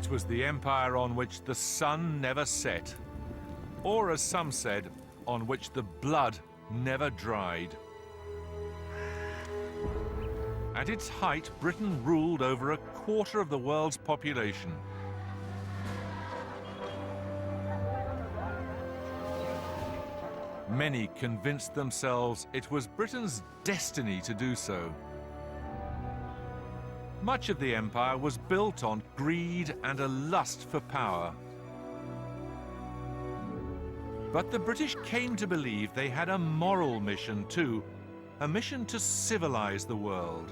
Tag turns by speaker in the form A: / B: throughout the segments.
A: It was the empire on which the sun never set, or as some said, on which the blood never dried. At its height, Britain ruled over a quarter of the world's population. Many convinced themselves it was Britain's destiny to do so. Much of the empire was built on greed and a lust for power. But the British came to believe they had a moral mission too, a mission to civilize the world.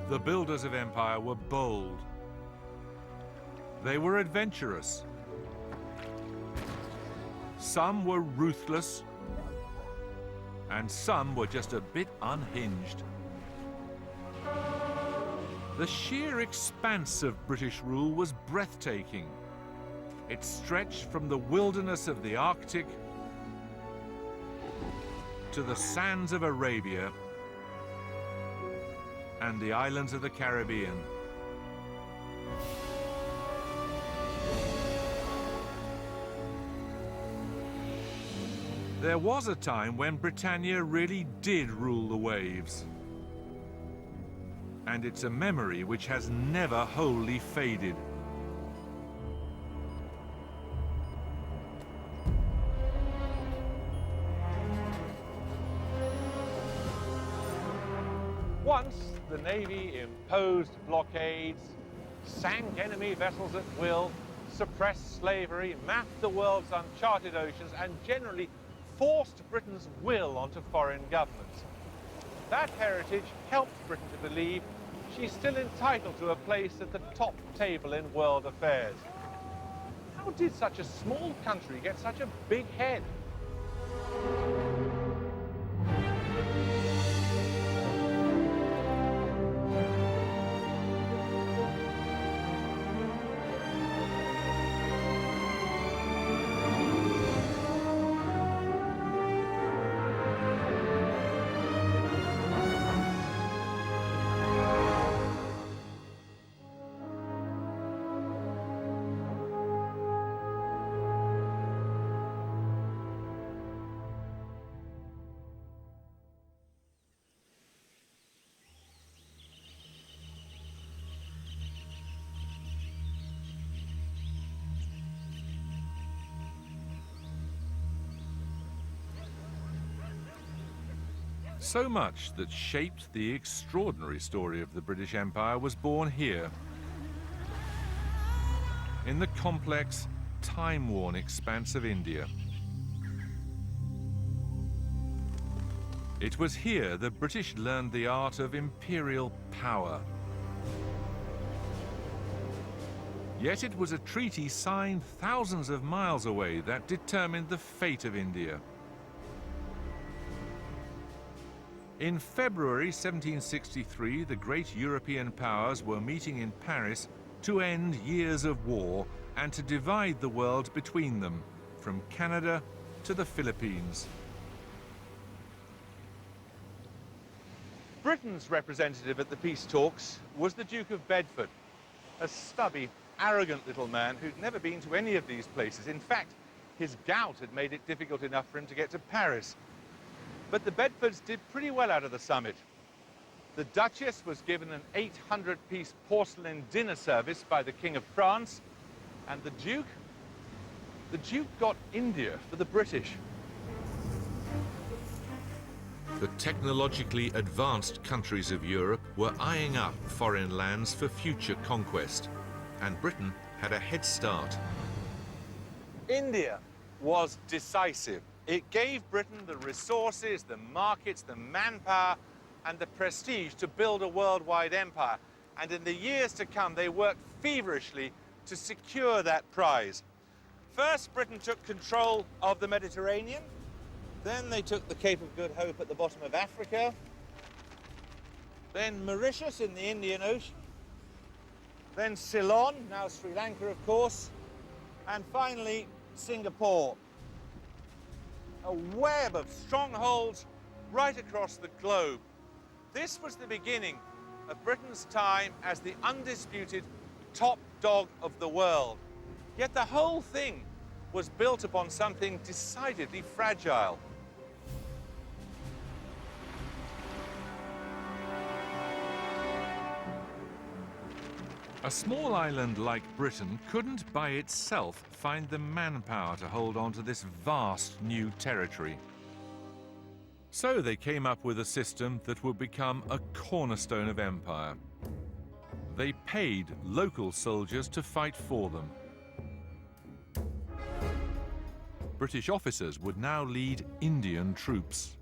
A: The builders of empire were bold. They were adventurous. Some were ruthless, and some were just a bit unhinged. The sheer expanse of British rule was breathtaking. It stretched from the wilderness of the Arctic to the sands of Arabia and the islands of the Caribbean. There was a time when Britannia really did rule the waves. And it's a memory which has never wholly faded.
B: Once, the Navy imposed blockades, sank enemy vessels at will, suppressed slavery, mapped the world's uncharted oceans, and generally forced Britain's will onto foreign governments. That heritage helped Britain to believe she's still entitled to a place at the top table in world affairs. How did such a small country get such a big head?
A: So much that shaped the extraordinary story of the British Empire was born here, in the complex, time-worn expanse of India. It was here the British learned the art of imperial power. Yet it was a treaty signed thousands of miles away that determined the fate of India. In February 1763, the great European powers were meeting in Paris to end years of war and to divide the world between them, from Canada to the Philippines.
B: Britain's representative at the peace talks was the Duke of Bedford, a stubby, arrogant little man who'd never been to any of these places. In fact, his gout had made it difficult enough for him to get to Paris. But the Bedfords did pretty well out of the summit. The Duchess was given an 800-piece porcelain dinner service by the King of France, and the Duke got India for the British.
A: The technologically advanced countries of Europe were eyeing up foreign lands for future conquest, and Britain had a head start.
B: India was decisive. It gave Britain the resources, the markets, the manpower, and the prestige to build a worldwide empire. And in the years to come, they worked feverishly to secure that prize. First, Britain took control of the Mediterranean. Then they took the Cape of Good Hope at the bottom of Africa. Then Mauritius in the Indian Ocean. Then Ceylon, now Sri Lanka, of course. And finally, Singapore. A web of strongholds right across the globe. This was the beginning of Britain's time as the undisputed top dog of the world. Yet the whole thing was built upon something decidedly fragile.
A: A small island like Britain couldn't by itself find the manpower to hold on to this vast new territory. So they came up with a system that would become a cornerstone of empire. They paid local soldiers to fight for them. British officers would now lead Indian troops.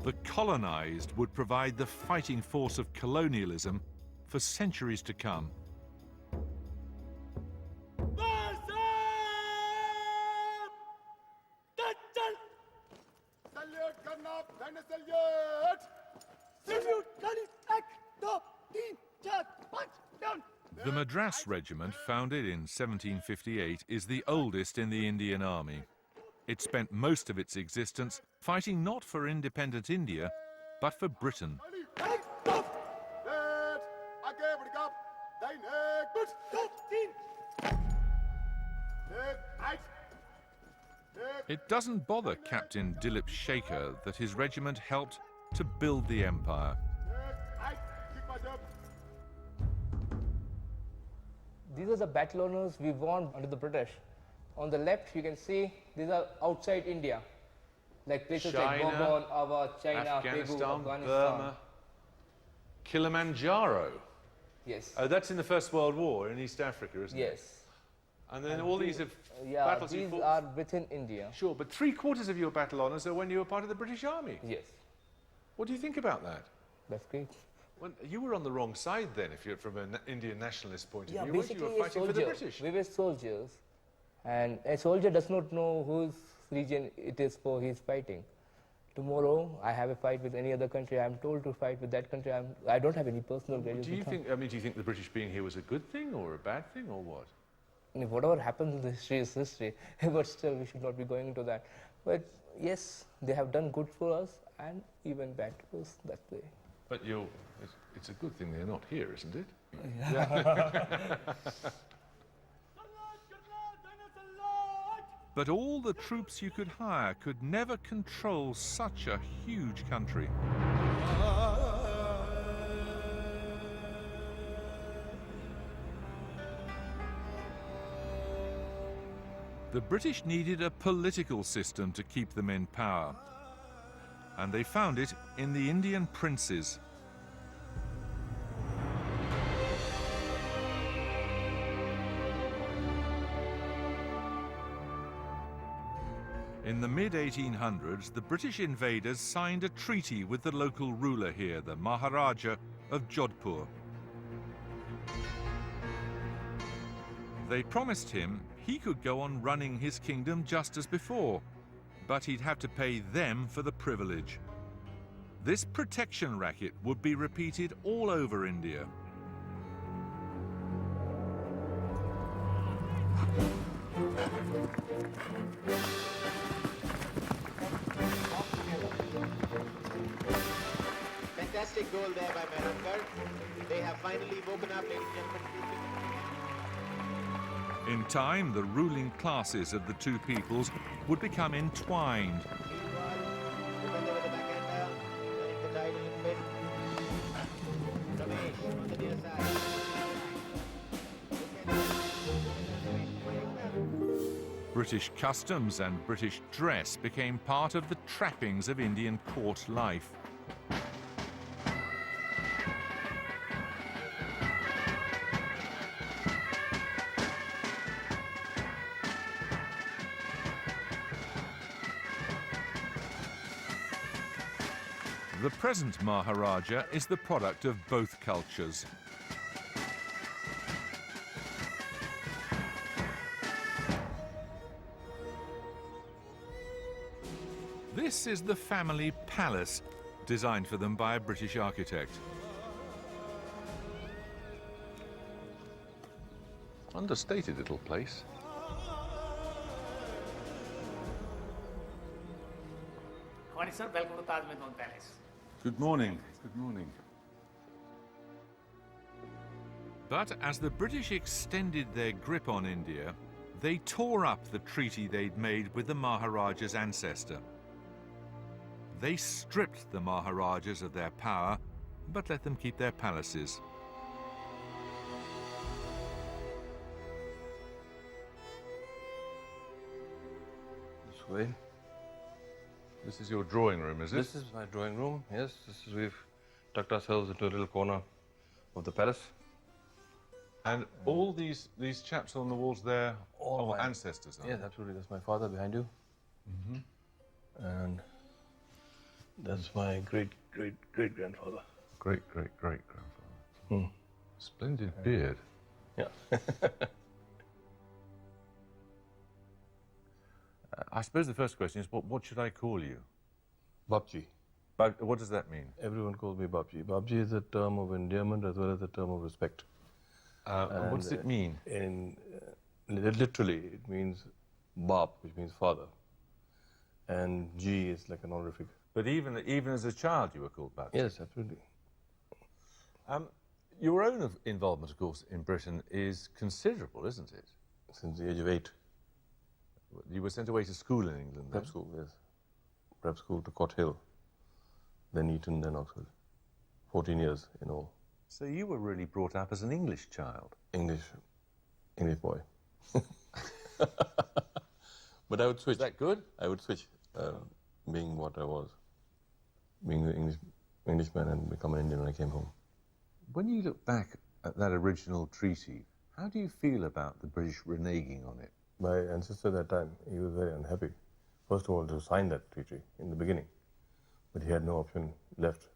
A: The colonized would provide the fighting force of colonialism for centuries to come. The Madras Regiment, founded in 1758, is the oldest in the Indian Army. It spent most of its existence fighting not for independent India, but for Britain. It doesn't bother Captain Dilip Shaker that his regiment helped to build the empire.
C: These are the battle honors we won under the British. On the left, you can see these are outside India, like places like
B: China,
C: Bourbon, Ava, China,
B: Afghanistan,
C: Pegu, Afghanistan.
B: Burma, Kilimanjaro.
C: Yes.
B: Oh, that's in the First World War in East Africa, isn't it?
C: Yes.
B: And then all these have
C: Yeah,
B: battles you
C: these
B: fought.
C: are within India.
B: Sure, but 3/4 of your battle honours are when you were part of the British Army.
C: Yes.
B: What do you think about that?
C: That's great.
B: Well, you were on the wrong side then, if you're from an Indian nationalist point of
C: Yeah,
B: view. weren't you? You
C: basically
B: were
C: a
B: fighting for the
C: soldier.
B: British.
C: We were soldiers, and a soldier does not know whose region it is for he's fighting. Tomorrow, I have a fight with any other country. I'm told to fight with that country. I don't have any personal grudges.
B: Do you think? I mean, do you think the British being here was a good thing or a bad thing or what?
C: Whatever happens in the history is history, but still we should not be going into that. But yes, they have done good for us and even bad to us that way.
B: But it's a good thing they're not here, isn't it?
A: But all the troops you could hire could never control such a huge country. The British needed a political system to keep them in power, and they found it in the Indian princes. In the mid-1800s, the British invaders signed a treaty with the local ruler here, the Maharaja of Jodhpur. They promised him he could go on running his kingdom just as before, but he'd have to pay them for the privilege. This protection racket would be repeated all over India.
D: Fantastic goal there by Mehrankar. They have finally woken up, ladies and gentlemen.
A: In time, the ruling classes of the two peoples would become entwined.
D: Defender with the backhander, turning the tide a little bit. Ramesh on the near side.
A: British customs and British dress became part of the trappings of Indian court life. The present Maharaja is the product of both cultures. This is the family palace, designed for them by a British architect.
B: Understated little place.
E: Morning, sir. Welcome to Taj Mahal Palace.
B: Good morning. Good morning.
A: But as the British extended their grip on India, they tore up the treaty they'd made with the Maharaja's ancestor. They stripped the Maharajas of their power, but let them keep their palaces.
E: This way.
B: This is your drawing room, is it?
E: This is my drawing room, yes. We've tucked ourselves into a little corner of the palace.
B: And all these chaps on the walls there
E: All
B: are
E: my
B: ancestors, aren't
E: Yes, absolutely. That's my father behind you. And that's my great-great-great-grandfather.
B: Great-great-great-grandfather. Splendid beard.
E: Yeah.
B: I suppose the first question is, what should I call you?
E: Babji.
B: But what does that mean?
E: Everyone calls me Babji. Babji is a term of endearment as well as a term of respect.
B: And what does it mean?
E: Literally, it means Bap, which means father. And G is like an honorific.
B: But even as a child, you were called Babji?
E: Yes, absolutely.
B: Your own involvement, of course, in Britain is considerable, isn't it?
E: Since the age of 8.
B: You were sent away to school in England, then?
E: Prep school, yes. Prep school to Cot Hill, then Eton, then Oxford. 14 years in all.
B: So you were really brought up as an English child?
E: English boy. But I would switch.
B: Is that good?
E: I would switch, being what I was. Being an Englishman and become an Indian when I came home.
B: When you look back at that original treaty, how do you feel about the British reneging on it?
E: My ancestor at that time, he was very unhappy. First of all, to sign that treaty in the beginning. But he had no option left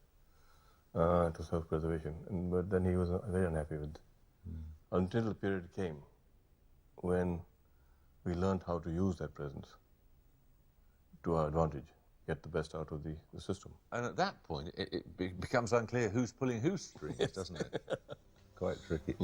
E: to self-preservation. But then he was very unhappy with until the period came when we learned how to use that presence to our advantage, get the best out of the system.
B: And at that point, it becomes unclear who's pulling whose strings, doesn't it? Quite tricky.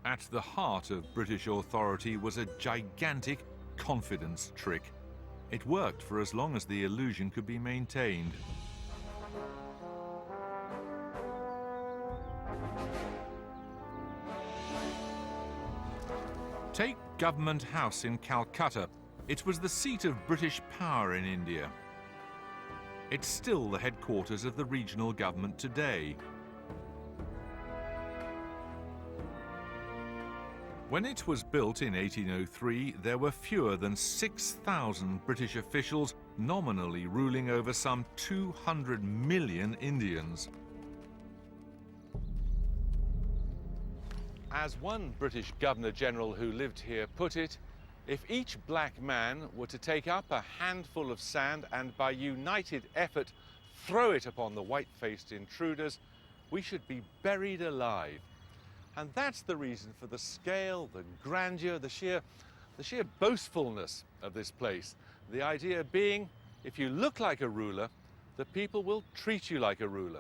A: At the heart of British authority was a gigantic confidence trick. It worked for as long as the illusion could be maintained. Take Government House in Calcutta. It was the seat of British power in India. It's still the headquarters of the regional government today. When it was built in 1803, there were fewer than 6,000 British officials nominally ruling over some 200 million Indians.
B: As one British Governor-General who lived here put it, if each black man were to take up a handful of sand and by united effort throw it upon the white-faced intruders, we should be buried alive. And that's the reason for the scale, the grandeur, the sheer boastfulness of this place. The idea being, if you look like a ruler, the people will treat you like a ruler.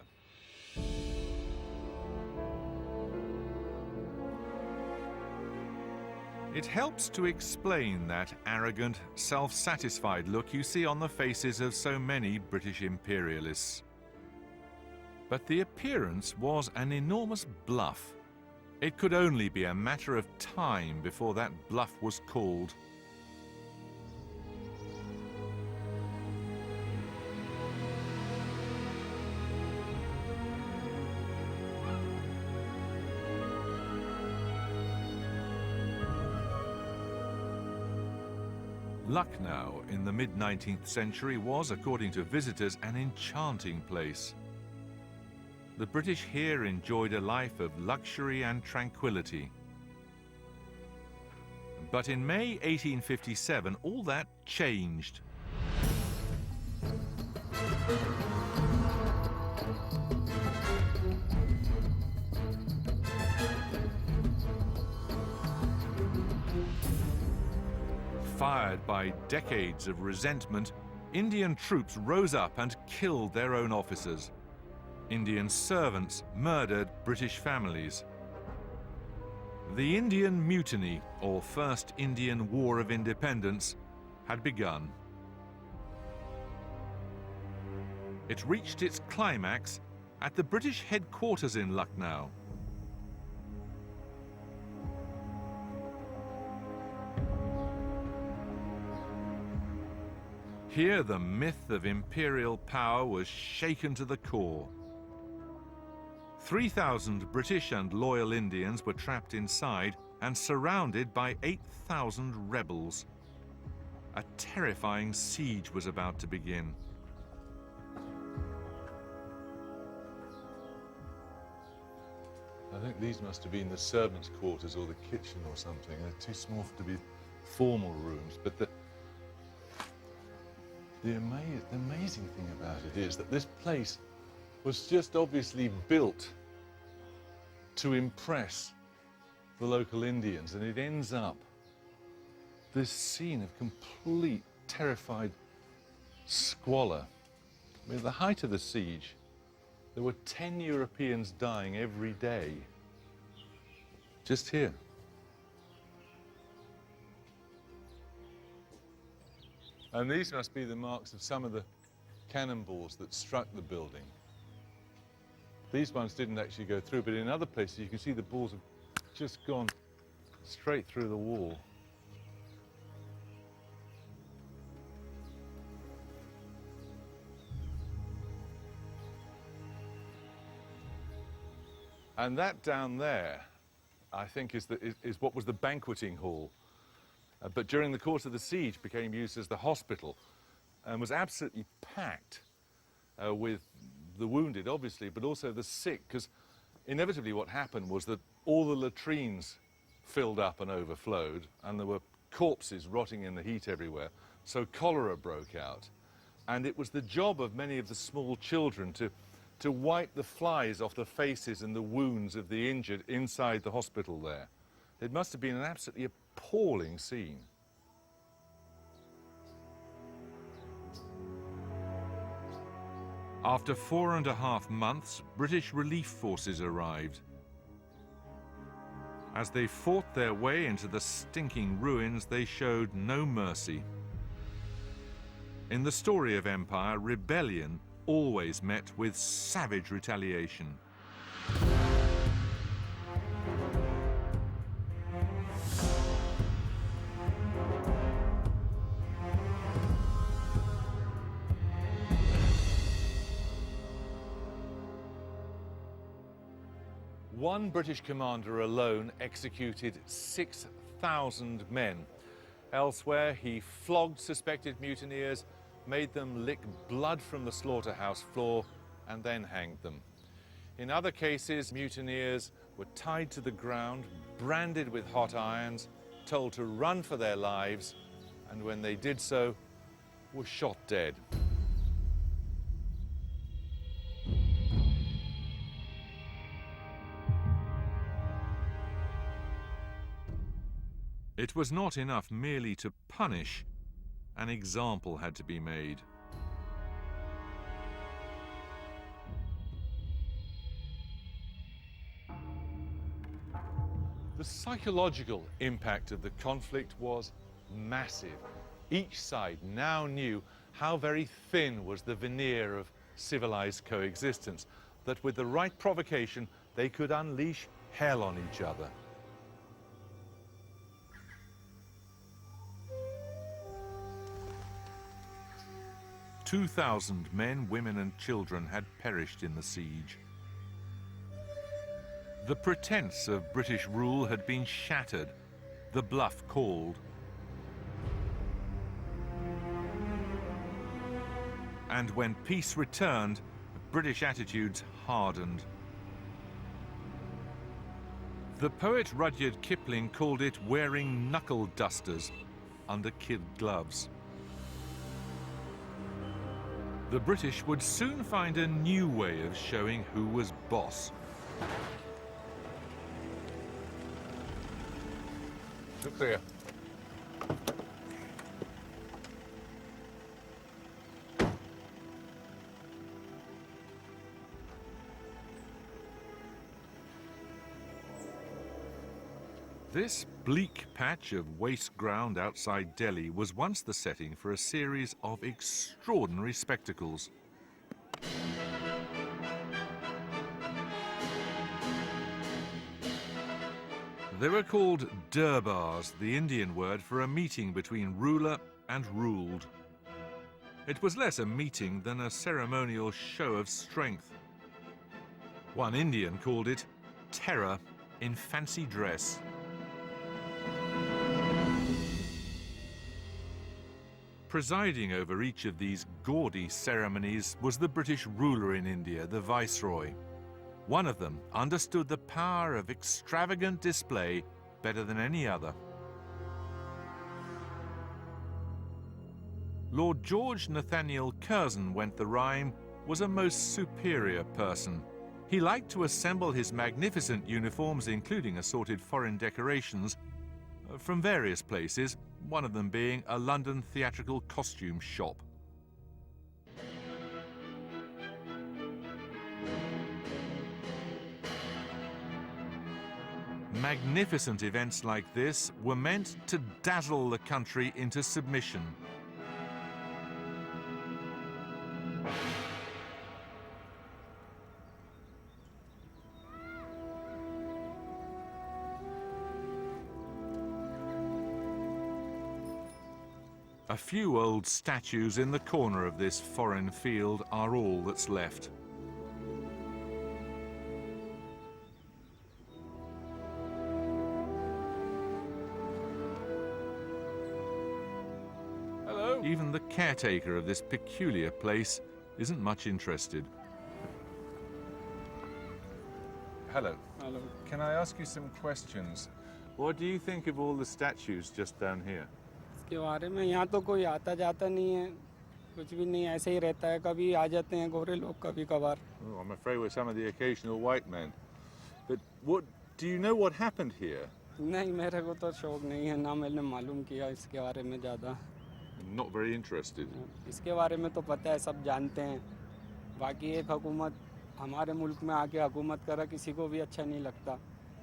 A: It helps to explain that arrogant, self-satisfied look you see on the faces of so many British imperialists. But the appearance was an enormous bluff. It could only be a matter of time before that bluff was called. Lucknow in the mid-19th century was, according to visitors, an enchanting place. The British here enjoyed a life of luxury and tranquility. But in May 1857, all that changed. Fired by decades of resentment, Indian troops rose up and killed their own officers. Indian servants murdered British families. The Indian Mutiny, or First Indian War of Independence, had begun. It reached its climax at the British headquarters in Lucknow. Here the myth of imperial power was shaken to the core. 3,000 British and loyal Indians were trapped inside and surrounded by 8,000 rebels. A terrifying siege was about to begin.
B: I think these must have been the servants' quarters or the kitchen or something. They're too small to be formal rooms, but the amazing thing about it is that this place was just obviously built to impress the local Indians, and it ends up this scene of complete terrified squalor. I mean, at the height of the siege, there were 10 Europeans dying every day, just here. And these must be the marks of some of the cannonballs that struck the building. These ones didn't actually go through, but in other places you can see the balls have just gone straight through the wall. And that down there, I think, is what was the banqueting hall. But during the course of the siege became used as the hospital and was absolutely packed with the wounded, obviously, but also the sick, because inevitably what happened was that all the latrines filled up and overflowed, and there were corpses rotting in the heat everywhere, so cholera broke out. And it was the job of many of the small children to wipe the flies off the faces and the wounds of the injured inside the hospital there. It must have been an absolutely appalling scene.
A: After 4.5 months, British relief forces arrived. As they fought their way into the stinking ruins, they showed no mercy. In the story of empire, rebellion always met with savage retaliation.
B: One British commander alone executed 6,000 men. Elsewhere, he flogged suspected mutineers, made them lick blood from the slaughterhouse floor, and then hanged them. In other cases, mutineers were tied to the ground, branded with hot irons, told to run for their lives, and when they did so, were shot dead.
A: It was not enough merely to punish. An example had to be made.
B: The psychological impact of the conflict was massive. Each side now knew how very thin was the veneer of civilized coexistence, that with the right provocation, they could unleash hell on each other.
A: "2,000 men, women and children had perished in the siege. The pretense of British rule had been shattered, the bluff called. And when peace returned, British attitudes hardened. The poet Rudyard Kipling called it wearing knuckle dusters under kid gloves. The British would soon find a new way of showing who was boss.
B: Look there.
A: This bleak patch of waste ground outside Delhi was once the setting for a series of extraordinary spectacles. They were called durbars, the Indian word for a meeting between ruler and ruled. It was less a meeting than a ceremonial show of strength. One Indian called it terror in fancy dress. Presiding over each of these gaudy ceremonies was the British ruler in India, the Viceroy. One of them understood the power of extravagant display better than any other. Lord George Nathaniel Curzon went the rhyme, was a most superior person. He liked to assemble his magnificent uniforms, including assorted foreign decorations, from various places, one of them being a London theatrical costume shop. Magnificent events like this were meant to dazzle the country into submission. A few old statues in the corner of this foreign field are all that's left.
B: Hello.
A: Even the caretaker of this peculiar place isn't much interested.
B: Hello.
F: Hello.
B: Can I ask you some questions? What do you think of all the statues just down here?
F: इसके बारे में यहाँ तो कोई आता जाता नहीं है, कुछ भी नहीं, ऐसे ही रहता है, कभी आ जाते हैं गोरे लोग कभी कभार.
B: Oh, I'm afraid we're some of the occasional white men. But what do you know what happened here?
F: नहीं, मेरे को तो शौक नहीं है, ना मैंने मालूम किया इसके बारे में ज़्यादा.
B: Not very interested.
F: इसके बारे में तो पता है, सब जानते हैं. बाकी एक हुकूमत हमारे मुल्क में आके हुकूमत करा किसी को भी अच्छा नहीं लगता.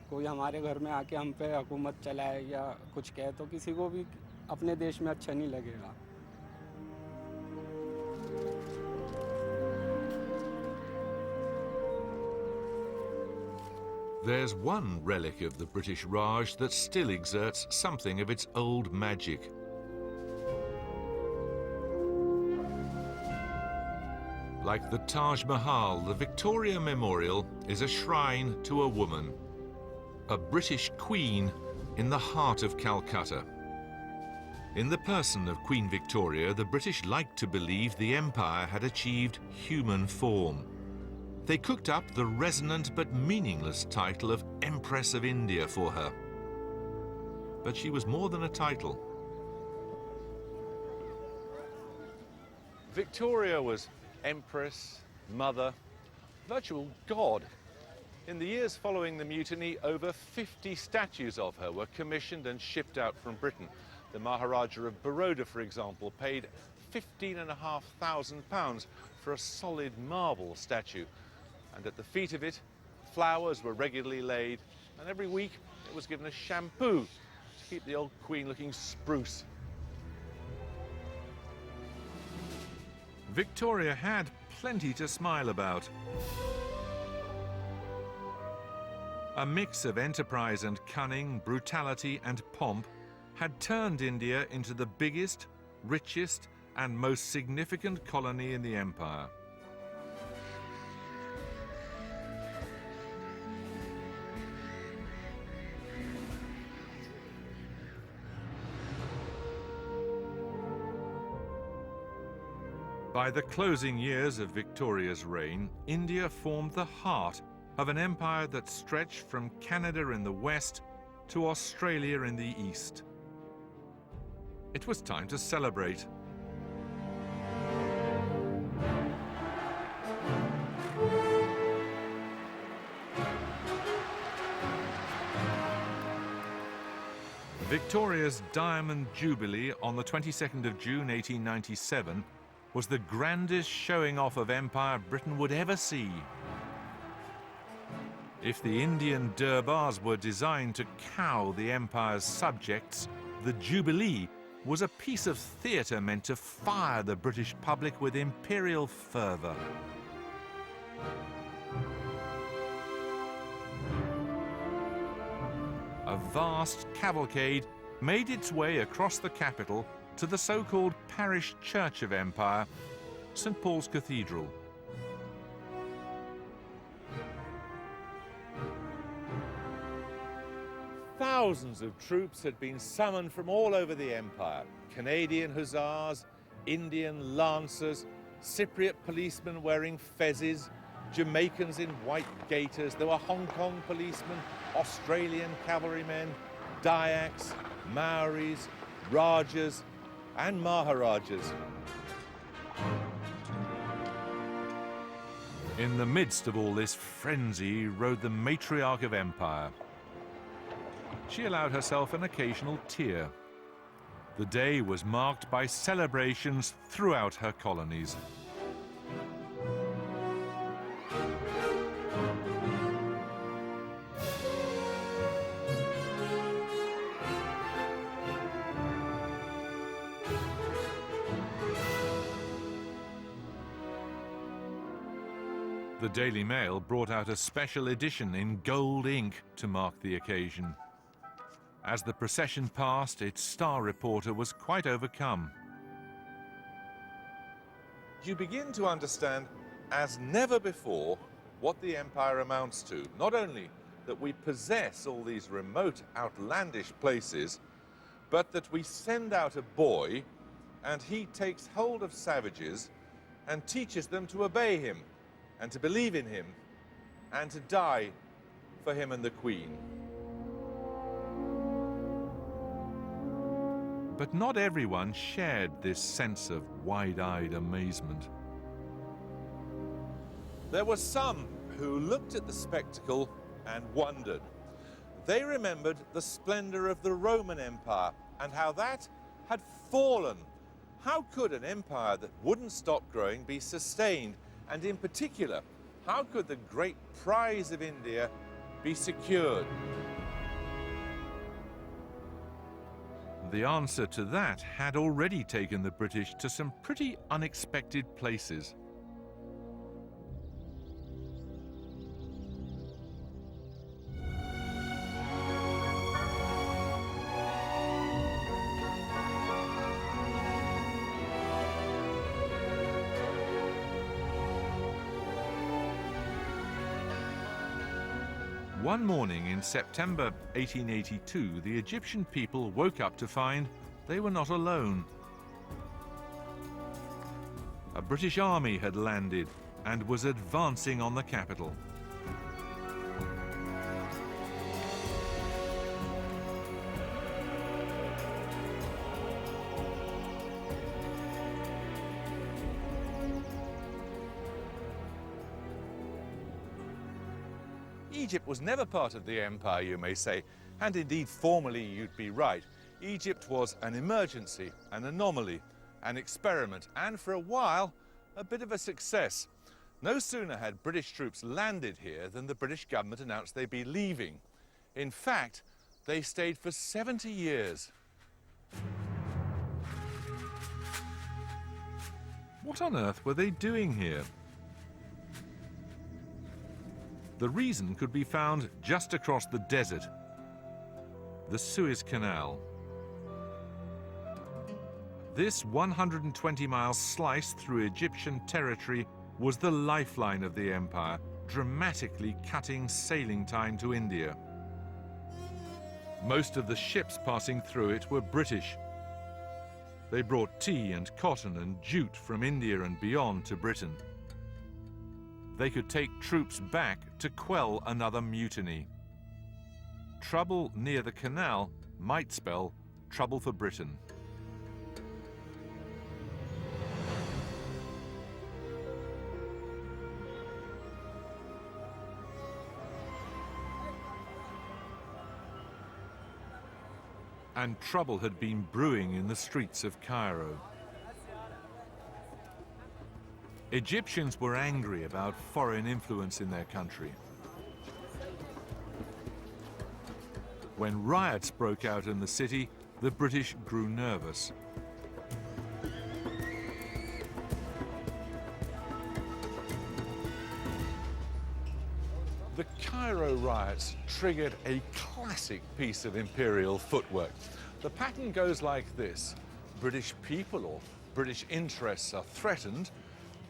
F: कोई हमारे घर में आके हम पे हुकूमत चलाए या कुछ कहे तो किसी को भी अपने देश में अच्छा नहीं लगेगा.
A: There's one relic of the British Raj that still exerts something of its old magic. Like the Taj Mahal, the Victoria Memorial is a shrine to a woman, a British queen in the heart of Calcutta. In the person of Queen Victoria, the British liked to believe the empire had achieved human form. They cooked up the resonant but meaningless title of Empress of India for her. But she was more than a title.
B: Victoria was Empress, Mother, virtual God. In the years following the mutiny, over 50 statues of her were commissioned and shipped out from Britain. The Maharaja of Baroda, for example, paid £15,500 for a solid marble statue. And at the feet of it, flowers were regularly laid, and every week it was given a shampoo to keep the old queen looking spruce.
A: Victoria had plenty to smile about. A mix of enterprise and cunning, brutality and pomp had turned India into the biggest, richest and most significant colony in the empire. By the closing years of Victoria's reign, India formed the heart of an empire that stretched from Canada in the west to Australia in the east. It was time to celebrate. Victoria's Diamond Jubilee on the 22nd of June 1897 was the grandest showing off of empire Britain would ever see. If the Indian Durbars were designed to cow the empire's subjects, the Jubilee was a piece of theatre meant to fire the British public with imperial fervour. A vast cavalcade made its way across the capital to the so-called parish church of empire, St. Paul's Cathedral.
B: Thousands of troops had been summoned from all over the empire. Canadian hussars, Indian lancers, Cypriot policemen wearing fezzes, Jamaicans in white gaiters. There were Hong Kong policemen, Australian cavalrymen, Dayaks, Maoris, Rajas and Maharajas.
A: In the midst of all this frenzy rode the matriarch of empire. She allowed herself an occasional tear. The day was marked by celebrations throughout her colonies. The Daily Mail brought out a special edition in gold ink to mark the occasion. As the procession passed, its star reporter was quite overcome.
B: You begin to understand as never before what the empire amounts to. Not only that we possess all these remote, outlandish places, but that we send out a boy and he takes hold of savages and teaches them to obey him and to believe in him and to die for him and the Queen.
A: But not everyone shared this sense of wide-eyed amazement.
B: There were some who looked at the spectacle and wondered. They remembered the splendor of the Roman Empire and how that had fallen. How could an empire that wouldn't stop growing be sustained? And in particular, how could the great prize of India be secured?
A: The answer to that had already taken the British to some pretty unexpected places. One morning in September 1882, the Egyptian people woke up to find they were not alone. A British army had landed and was advancing on the capital.
B: Egypt was never part of the empire, you may say, and indeed formally you'd be right. Egypt was an emergency, an anomaly, an experiment, and for a while, a bit of a success. No sooner had British troops landed here than the British government announced they'd be leaving. In fact, they stayed for 70 years.
A: What on earth were they doing here? The reason could be found just across the desert, the Suez Canal. This 120-mile slice through Egyptian territory was the lifeline of the empire, dramatically cutting sailing time to India. Most of the ships passing through it were British. They brought tea and cotton and jute from India and beyond to Britain. They could take troops back to quell another mutiny. Trouble near the canal might spell trouble for Britain. And trouble had been brewing in the streets of Cairo. Egyptians were angry about foreign influence in their country. When riots broke out in the city, the British grew nervous. The Cairo riots triggered a classic piece of imperial footwork. The pattern goes like this. British people or British interests are threatened,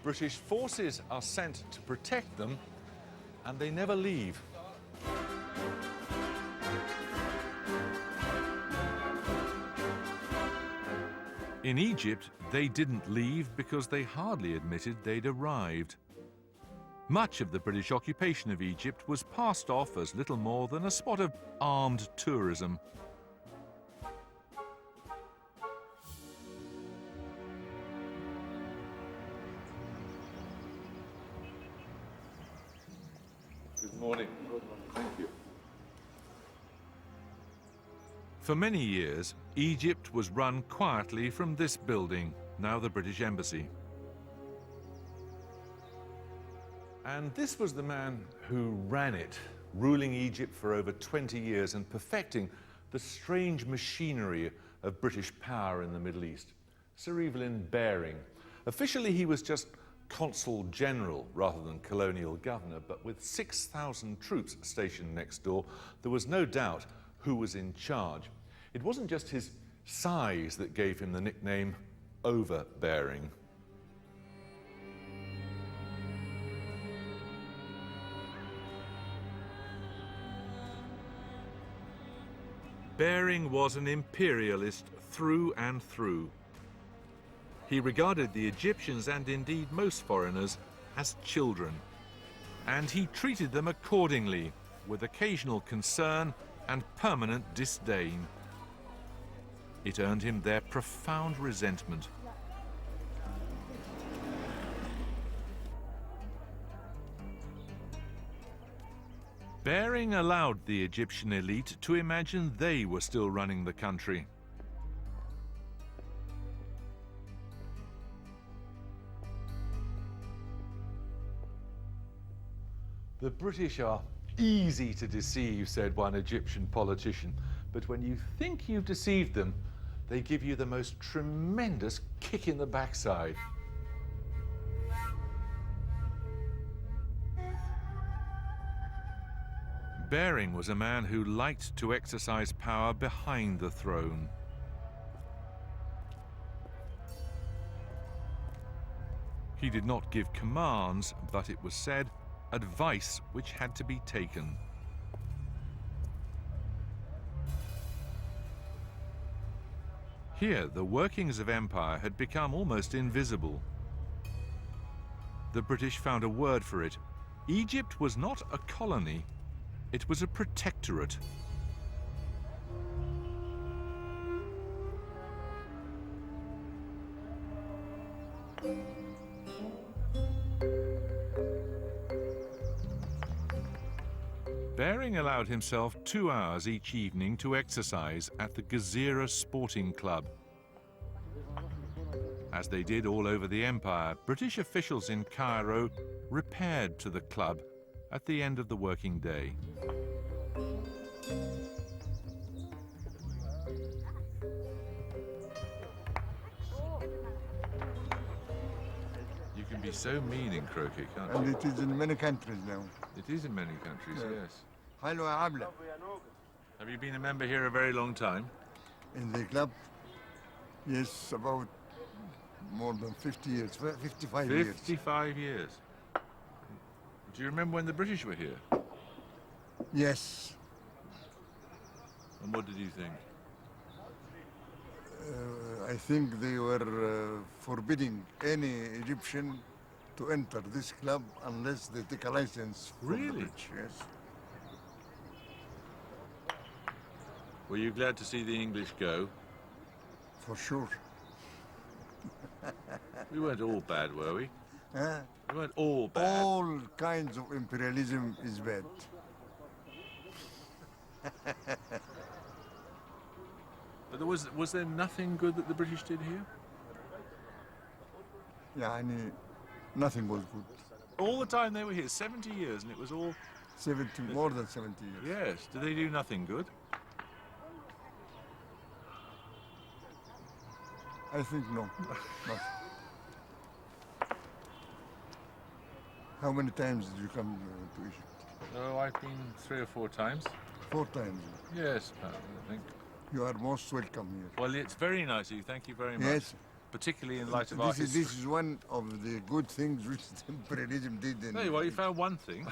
A: British forces are sent to protect them, and they never leave. In Egypt, they didn't leave because they hardly admitted they'd arrived. Much of the British occupation of Egypt was passed off as little more than a spot of armed tourism.
B: Good morning. Thank you.
A: For many years, Egypt was run quietly from this building, now the British Embassy. And this was the man who ran it, ruling Egypt for over 20 years and perfecting the strange machinery of British power in the Middle East, Sir Evelyn Baring. Officially, he was just Consul General rather than Colonial Governor, but with 6,000 troops stationed next door, there was no doubt who was in charge. It wasn't just his size that gave him the nickname Overbearing. Baring was an imperialist through and through. He regarded the Egyptians, and indeed most foreigners, as children. And he treated them accordingly, with occasional concern and permanent disdain. It earned him their profound resentment. Baring allowed the Egyptian elite to imagine they were still running the country. The British are easy to deceive, said one Egyptian politician, but when you think you've deceived them, they give you the most tremendous kick in the backside. Baring was a man who liked to exercise power behind the throne. He did not give commands, but it was said, advice which had to be taken. Here, the workings of empire had become almost invisible. The British found a word for it. Egypt was not a colony, it was a protectorate. Baring allowed himself 2 hours each evening to exercise at the Gezira Sporting Club. As they did all over the empire, British officials in Cairo repaired to the club at the end of the working day. You can be so mean in croquet, can't you?
G: And it is in many countries now.
A: It is in many countries, yes.
G: Hello, Abla.
A: Have you been a member here a very long time?
G: In the club, yes, about more than 50 years, 55 years.
A: 55 years. Do you remember when the British were here?
G: Yes.
A: And what did you think?
G: I think they were forbidding any Egyptian to enter this club unless they take a license from the
A: Really?
G: British. Yes.
A: Were you glad to see the English go?
G: For sure.
A: We weren't all bad, were we?
G: Huh?
A: We weren't all bad.
G: All kinds of imperialism is bad.
A: But was there nothing good that the British did here?
G: يعني nothing was good.
A: All the time they were here, 70 years, and it was all...
G: 70, more than 70 years.
A: Yes. Did they do nothing good?
G: I think no. Not. How many times did you come to Egypt?
A: Oh, I've been 3 or 4 times.
G: 4 times.
A: Yes, I think.
G: You are most welcome here.
A: Well, it's very nice of you. Thank you very much.
G: Yes.
A: Particularly in light of our
G: This
A: history.
G: is one of the good things which the imperialism did. In
A: There you are, you found one thing.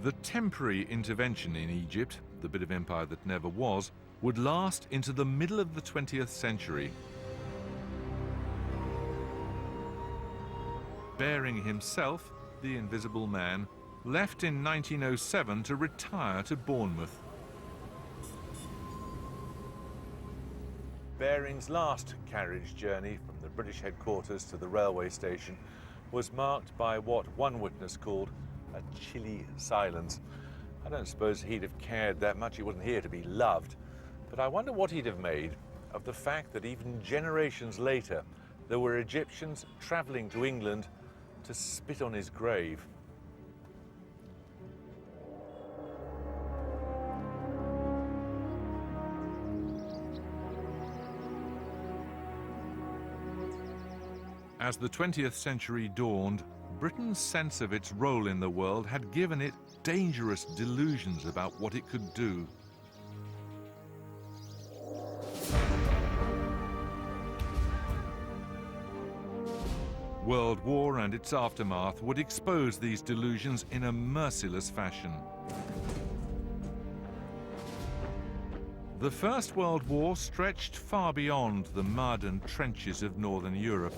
A: The temporary intervention in Egypt, the bit of empire that never was, would last into the middle of the 20th century. Bering himself, the Invisible Man, left in 1907 to retire to Bournemouth. Bering's last carriage journey from the British headquarters to the railway station was marked by what one witness called a chilly silence. I don't suppose he'd have cared that much. He wasn't here to be loved. But I wonder what he'd have made of the fact that even generations later, there were Egyptians travelling to England to spit on his grave. As the 20th century dawned, Britain's sense of its role in the world had given it dangerous delusions about what it could do. World War and its aftermath would expose these delusions in a merciless fashion. The First World War stretched far beyond the mud and trenches of Northern Europe.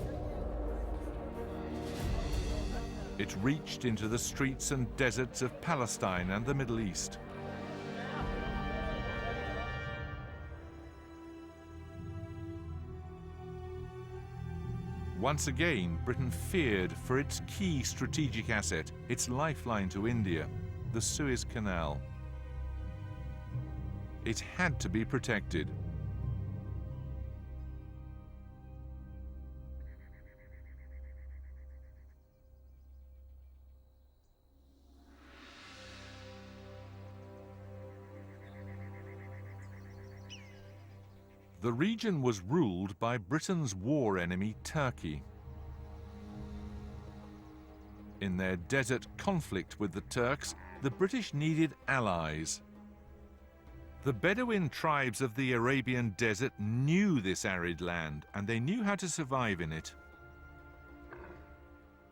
A: It reached into the streets and deserts of Palestine and the Middle East. Once again, Britain feared for its key strategic asset, its lifeline to India, the Suez Canal. It had to be protected. The region was ruled by Britain's war enemy, Turkey. In their desert conflict with the Turks, the British needed allies. The Bedouin tribes of the Arabian desert knew this arid land, and they knew how to survive in it.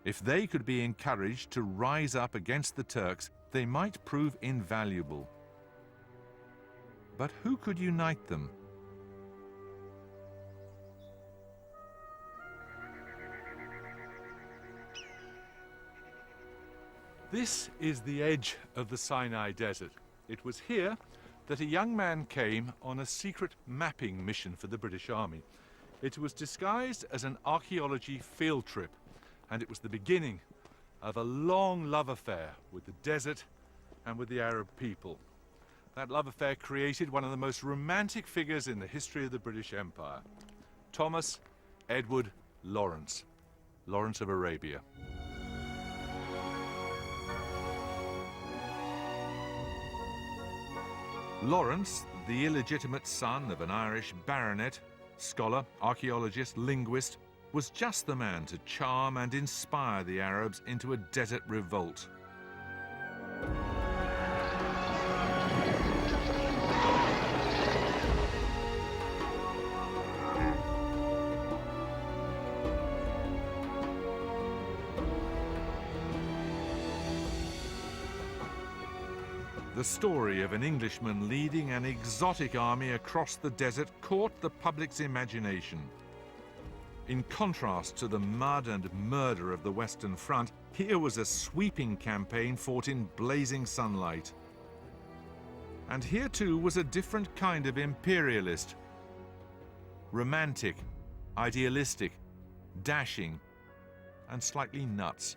A: If they could be encouraged to rise up against the Turks, they might prove invaluable. But who could unite them? This is the edge of the Sinai Desert. It was here that a young man came on a secret mapping mission for the British Army. It was disguised as an archaeology field trip, and it was the beginning of a long love affair with the desert and with the Arab people. That love affair created one of the most romantic figures in the history of the British Empire, Thomas Edward Lawrence, Lawrence of Arabia. Lawrence, the illegitimate son of an Irish baronet, scholar, archaeologist, linguist, was just the man to charm and inspire the Arabs into a desert revolt. The story of an Englishman leading an exotic army across the desert caught the public's imagination. In contrast to the mud and murder of the Western Front, here was a sweeping campaign fought in blazing sunlight. And here too was a different kind of imperialist. Romantic, idealistic, dashing, and slightly nuts.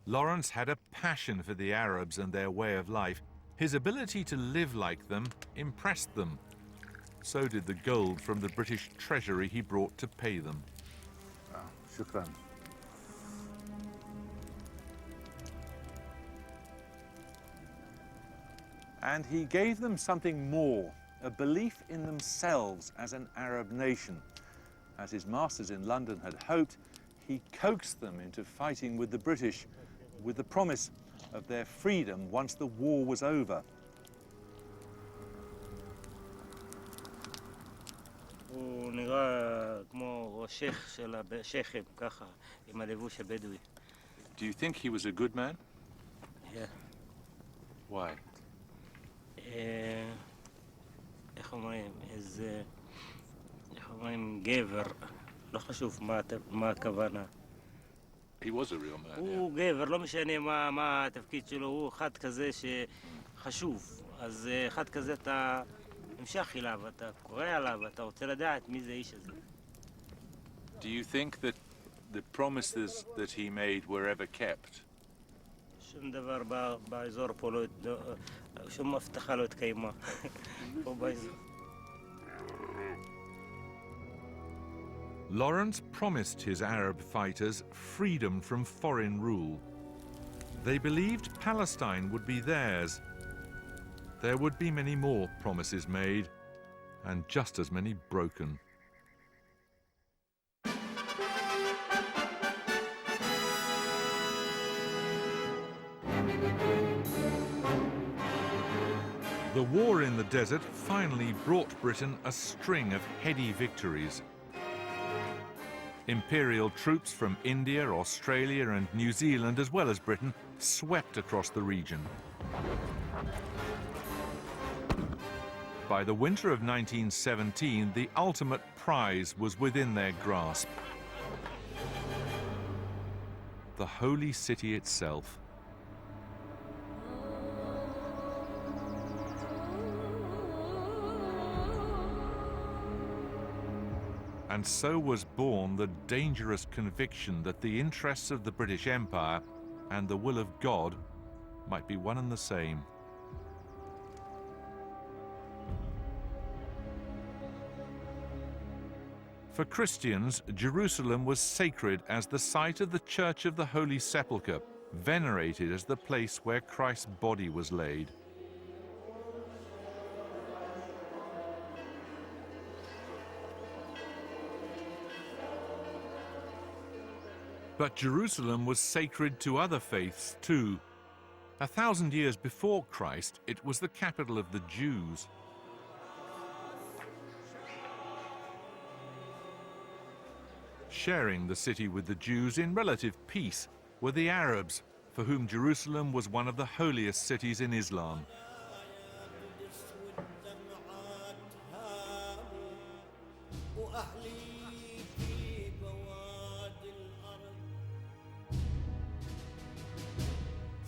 A: Lawrence had a passion for the Arabs and their way of life. His ability to live like them impressed them. So did the gold from the British treasury he brought to pay them.
B: Shukran. And he gave them something more, a belief in themselves as an Arab nation. As his masters in London had hoped, he coaxed them into fighting with the British, with the promise of their freedom once the war was over.
H: הוא נראה כמו שייך של השייכים, ככה, עם הלבוש הבדואי.
B: Do you think he was a good man?
H: Yeah.
B: Why?
H: איך אומרים? איך אומרים? גבר. לא חשוב מה הכוונה.
B: He was a real man,
H: הוא גבר, לא משנה מה התפקיד שלו, הוא אחד כזה שחשוב. אז אחד כזה אתה נמשך אליו, אתה קורא עליו, אתה רוצה לדעת מי זה האיש הזה.
B: Do you think that the promises that he made were ever kept?
H: שום דבר באזור פה לא, שום הבטחה לא התקיימה. פה באזור.
A: Lawrence promised his Arab fighters freedom from foreign rule. They believed Palestine would be theirs. There would be many more promises made, and just as many broken. The war in the desert finally brought Britain a string of heady victories. Imperial troops from India, Australia and New Zealand, as well as Britain, swept across the region. By the winter of 1917, the ultimate prize was within their grasp. The holy city itself. And so was born the dangerous conviction that the interests of the British Empire and the will of God might be one and the same. For Christians, Jerusalem was sacred as the site of the Church of the Holy Sepulchre, venerated as the place where Christ's body was laid. But Jerusalem was sacred to other faiths too. 1,000 years before Christ, it was the capital of the Jews. Sharing the city with the Jews in relative peace were the Arabs, for whom Jerusalem was one of the holiest cities in Islam.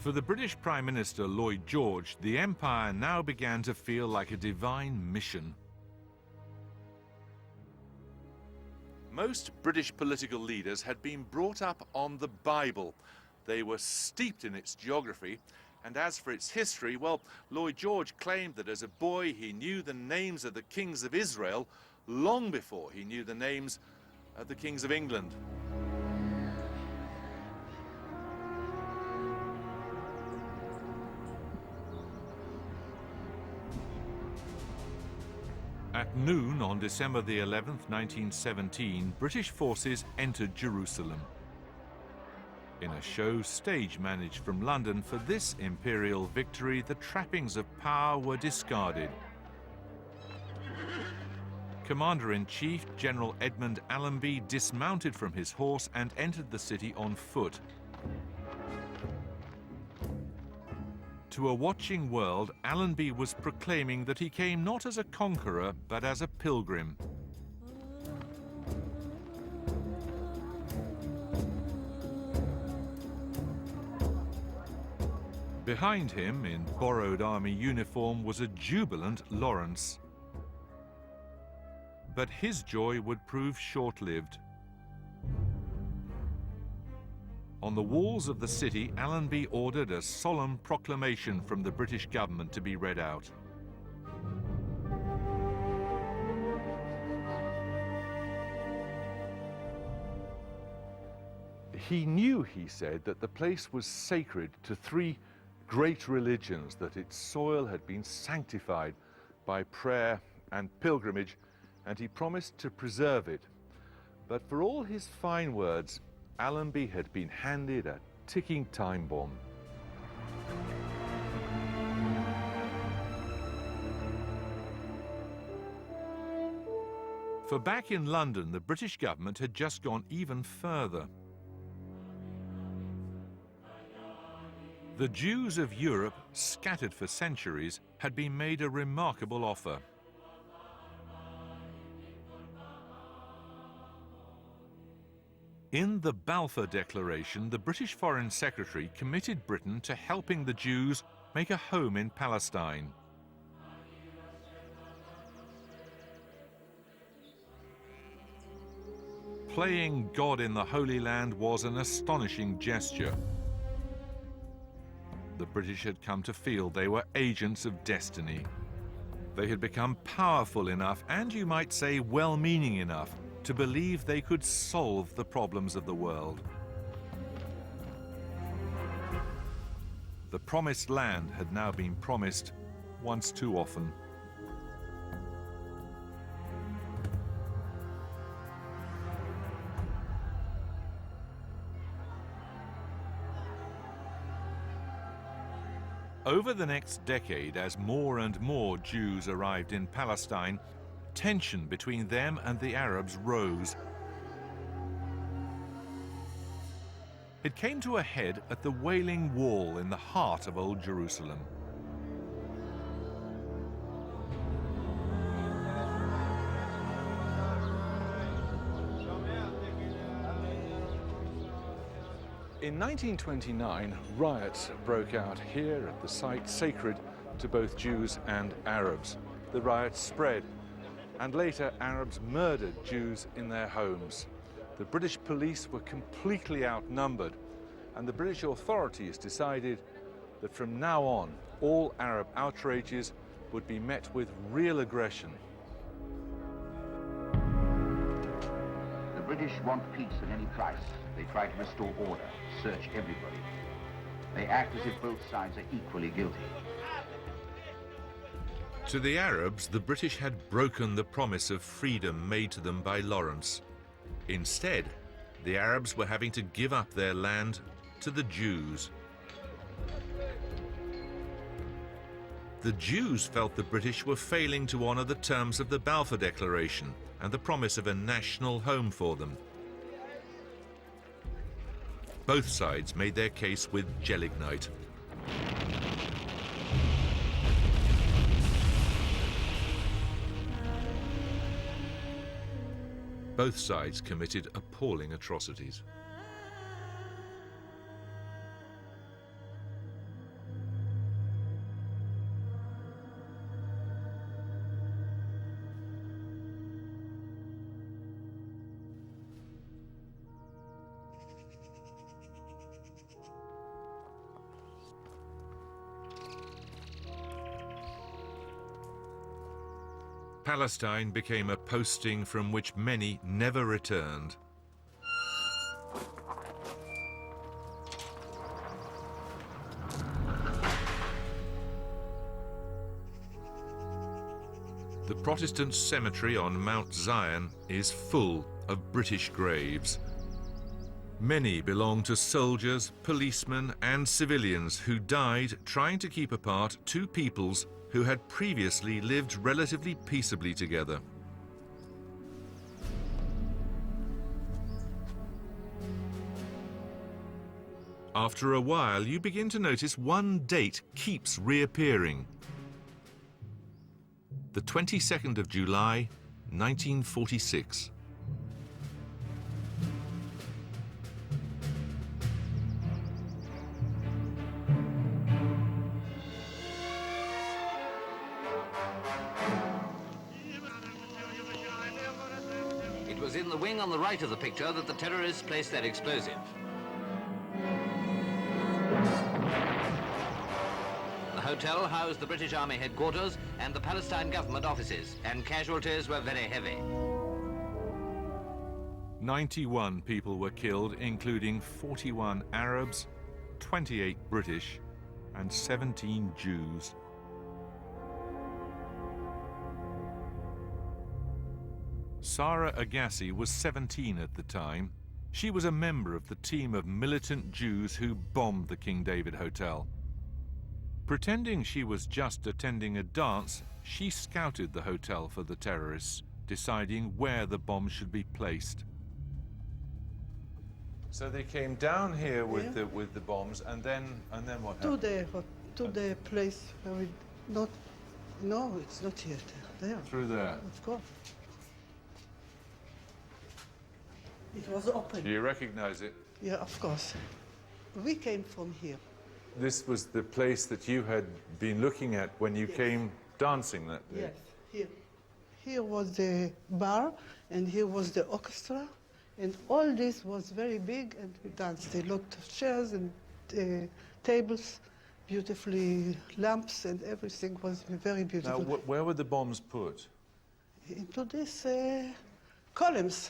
A: For the British Prime Minister Lloyd George, the empire now began to feel like a divine mission. Most British political leaders had been brought up on the Bible. They were steeped in its geography, and as for its history, well, Lloyd George claimed that as a boy he knew the names of the kings of Israel long before he knew the names of the kings of England. At noon on December the 11th, 1917, British forces entered Jerusalem. In a show stage managed from London for this imperial victory, the trappings of power were discarded. Commander-in-Chief General Edmund Allenby dismounted from his horse and entered the city on foot. To a watching world, Allenby was proclaiming that he came not as a conqueror, but as a pilgrim. Behind him, in borrowed army uniform, was a jubilant Lawrence. But his joy would prove short-lived. On the walls of the city, Allenby ordered a solemn proclamation from the British government to be read out.
B: He knew, he said, that the place was sacred to three great religions, that its soil had been sanctified by prayer and pilgrimage, and he promised to preserve it. But for all his fine words, Allenby had been handed a ticking time bomb.
A: For back in London, the British government had just gone even further. The Jews of Europe, scattered for centuries, had been made a remarkable offer. In the Balfour Declaration, the British Foreign Secretary committed Britain to helping the Jews make a home in Palestine. Playing God in the Holy Land was an astonishing gesture. The British had come to feel they were agents of destiny. They had become powerful enough, and you might say well-meaning enough, to believe they could solve the problems of the world. The promised land had now been promised once too often. Over the next decade, as more and more Jews arrived in Palestine, tension between them and the Arabs rose. It came to a head at the Wailing Wall in the heart of Old Jerusalem.
B: In 1929, riots broke out here at the site sacred to both Jews and Arabs. The riots spread, and later Arabs murdered Jews in their homes. The British police were completely outnumbered, and the British authorities decided that from now on, all Arab outrages would be met with real aggression.
I: The British want peace at any price. They try to restore order, search everybody. They act as if both sides are equally guilty.
A: To the Arabs, the British had broken the promise of freedom made to them by Lawrence. Instead, the Arabs were having to give up their land to the Jews. The Jews felt the British were failing to honor the terms of the Balfour Declaration and the promise of a national home for them. Both sides made their case with gelignite. Both sides committed appalling atrocities. Palestine became a posting from which many never returned. The Protestant cemetery on Mount Zion is full of British graves. Many belong to soldiers, policemen, and civilians who died trying to keep apart two peoples who had previously lived relatively peaceably together. After a while, you begin to notice one date keeps reappearing. The 22nd of July, 1946.
J: It was in the wing on the right of the picture that the terrorists placed their explosive. hotel housed the British Army headquarters and the Palestine government offices, and casualties were very heavy.
A: 91 people were killed, including 41 Arabs, 28 British, and 17 Jews. Sarah Agassi was 17 at the time. She was a member of the team of militant Jews who bombed the King David Hotel. Pretending she was just attending a dance, she scouted the hotel for the terrorists, deciding where the bombs should be placed. So they came down here with the bombs, and then what happened?
K: To the place where we not. No, it's not here. There.
A: Through there.
K: Of course. It was open.
A: Do you recognize it?
K: Yeah, of course. We came from here.
A: This was the place that you had been looking at when you came dancing that day?
K: Yes, here. Here was the bar, and here was the orchestra, and all this was very big, and we danced. A lot of chairs and tables, beautifully lamps, and everything was very beautiful.
A: Now, where were the bombs put?
K: Into these columns.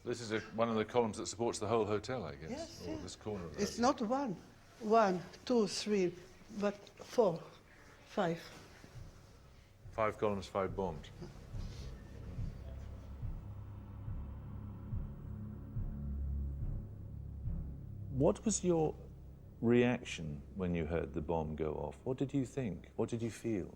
A: This is one of the columns that supports the whole hotel, I guess.
K: Yes,
A: or
K: yes.
A: this corner of it.
K: It's not one, 2, 3, but 4, 5.
A: 5 columns, 5 bombs. What was your reaction when you heard the bomb go off? What did you think? What did you feel?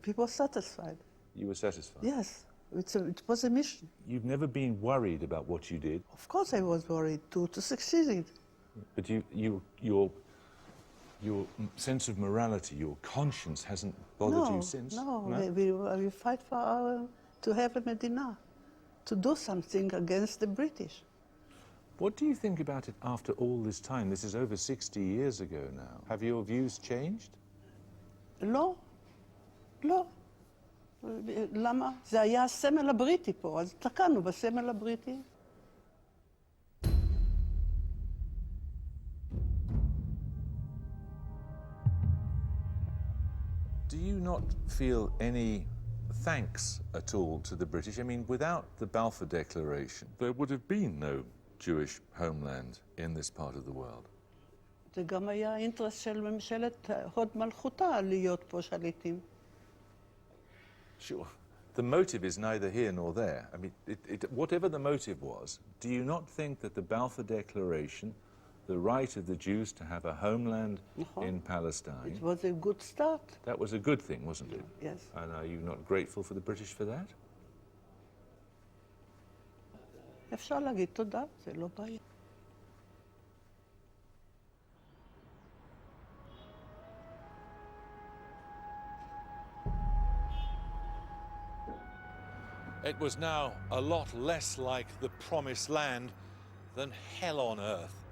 K: We were satisfied.
A: You were satisfied?
K: Yes, it was a mission.
A: You've never been worried about what you did?
K: Of course I was worried to succeed.
A: But your sense of morality, your conscience hasn't bothered you since?
K: No, we fight for to have a Medina, to do something against the British.
A: What do you think about it after all this time? This is over 60 years ago now. Have your views changed?
K: לא, לא. למה? זה היה הסמל הבריטי פה, אז תקענו בסמל הבריטי.
A: Do you not feel any thanks at all to the British? I mean, without the Balfour Declaration, there would have been no Jewish homeland in this part of the world.
K: זה גם היה האינטרס של ממשלת הוד מלכותה להיות פה שליטים.
A: Sure. The motive is neither here nor there. I mean, whatever the motive was, do you not think that the Balfour Declaration, the right of the Jews to have a homeland in Palestine...
K: It was a good start.
A: That was a good thing, wasn't it?
K: Yes.
A: And are you not grateful for the British for that?
K: אפשר להגיד תודה, זה לא בעיה.
A: It was now a lot less like the promised land than hell on earth.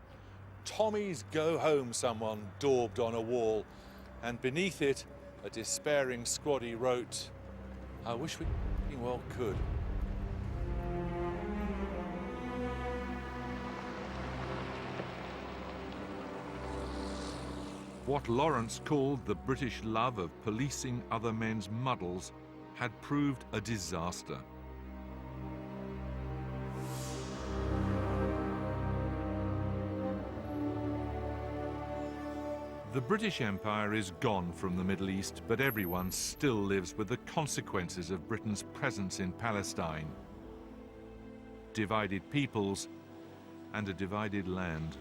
A: Tommy's Go Home, someone daubed on a wall, and beneath it, a despairing squaddy wrote, I wish we well could. What Lawrence called the British love of policing other men's muddles had proved a disaster. The British Empire is gone from the Middle East, but everyone still lives with the consequences of Britain's presence in Palestine. Divided peoples and a divided land.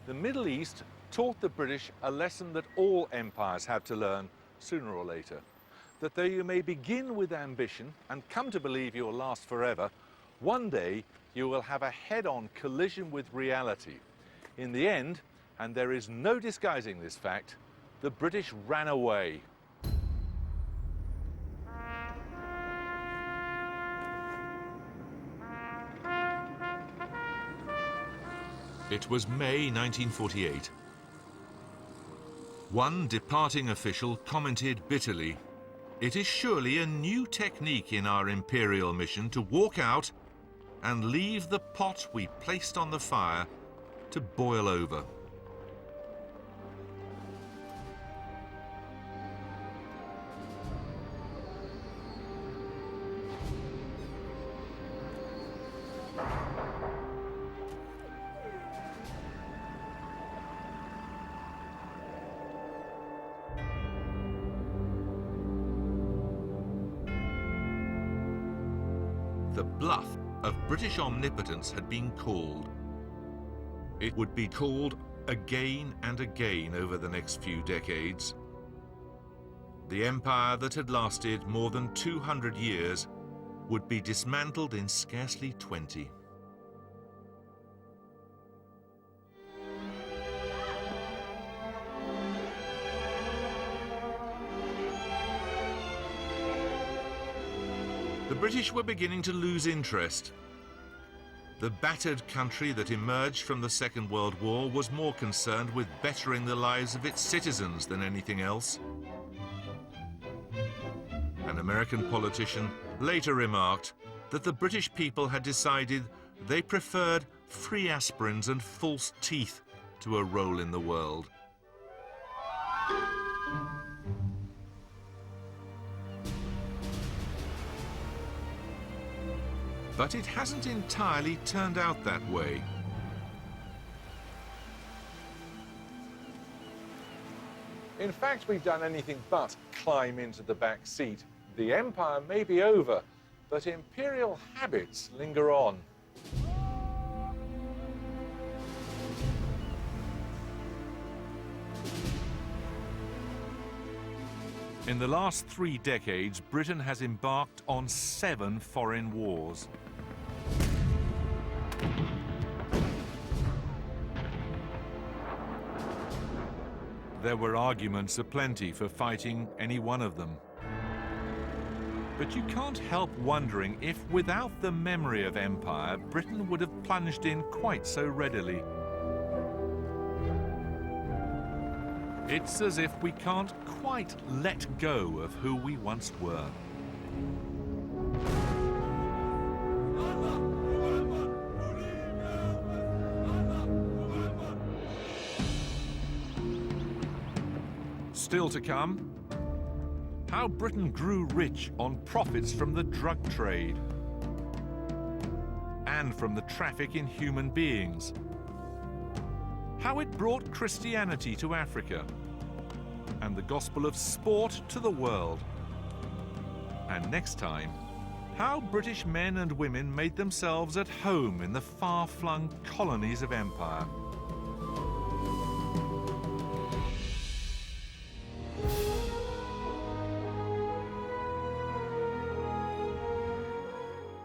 A: The Middle East taught the British a lesson that all empires have to learn sooner or later, that though you may begin with ambition and come to believe you'll last forever, one day you will have a head-on collision with reality. In the end, and there is no disguising this fact, the British ran away. It was May 1948. One departing official commented bitterly, It is surely a new technique in our imperial mission to walk out and leave the pot we placed on the fire to boil over. The bluff of British omnipotence had been called. It would be called again and again over the next few decades. The empire that had lasted more than 200 years would be dismantled in scarcely 20. The British were beginning to lose interest. The battered country that emerged from the Second World War was more concerned with bettering the lives of its citizens than anything else. An American politician later remarked that the British people had decided they preferred free aspirins and false teeth to a role in the world. But it hasn't entirely turned out that way.
B: In fact, we've done anything but climb into the back seat. The empire may be over, but imperial habits linger on.
A: In the last 3 decades, Britain has embarked on 7 foreign wars. There were arguments aplenty for fighting any one of them. But you can't help wondering if, without the memory of empire, Britain would have plunged in quite so readily. It's as if we can't quite let go of who we once were. Still to come, how Britain grew rich on profits from the drug trade and from the traffic in human beings. How it brought Christianity to Africa and the gospel of sport to the world. And next time, how British men and women made themselves at home in the far-flung colonies of empire.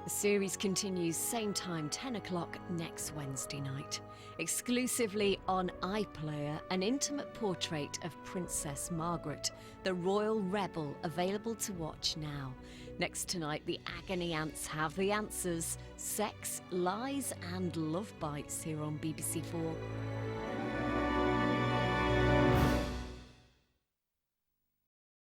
L: The series continues same time, 10 o'clock next Wednesday night. Exclusively on iPlayer, an intimate portrait of Princess Margaret, the royal rebel, available to watch now. Next tonight, the agony ants have the answers. Sex, lies and love bites here on BBC4.